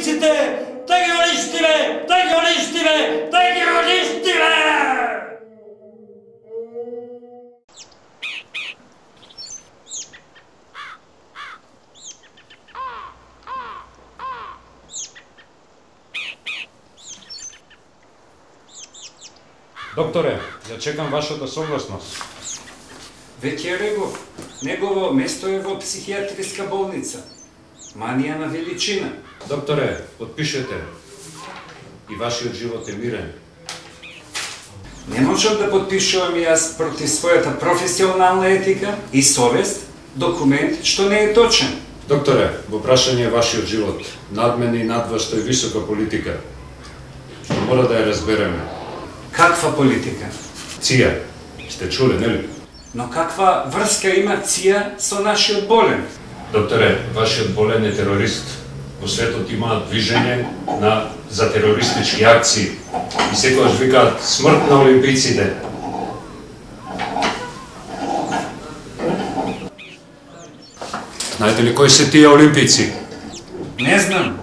олимпийците, да ги уништиме, да ги уништиме, да ги уништиме! Докторе, ја чекам вашата согласност. Веќе реков, негово место е во психијатриска болница. Манија на величина. Докторе, подпишете. И вашиот живот е мирен. Не можам да подпишувам јас против својата професионална етика и совест документ што не е точен. Докторе, во прашање е вашиот живот. Над мене и над вас стои висока политика. Што мора да ја разбереме. Каква политика? ЦИА. Сте чуле, нели? Но каква врска има ЦИА со нашиот болен? Докторе, вашиот болен е терорист. Во светот има движење за терористички акции. И секогаш викаат смрт на олимпийците. Знаете ли кои се тие олимпийци? Не знам.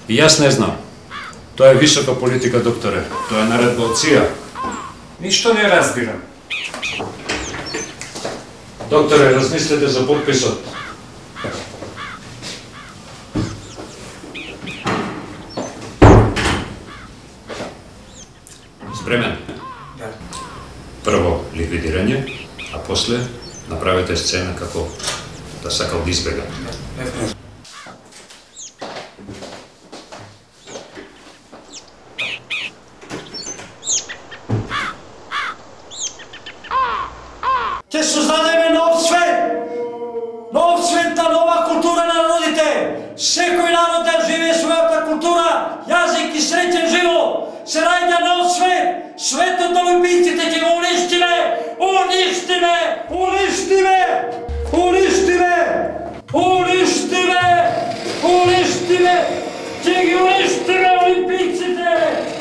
И јас не знам. Тоа е висока политика, докторе. Тоа е наредба од ЦИА. Ништо не разбирам. Докторе, размислете за подписот. Спремен? Да. Прво ликвидирање, а после направете сцена како да сакал да избега. Ќе создадеме нов свет на нова култура на народите. Секој народ да живее својата култура, јазик и среќен живот. Се раѓа нов свет. Светот на олимпийците ќе го уништиме, уништиме, уништиме, уништиме, уништиме, уништиме, ќе ги уништиме олимпийците.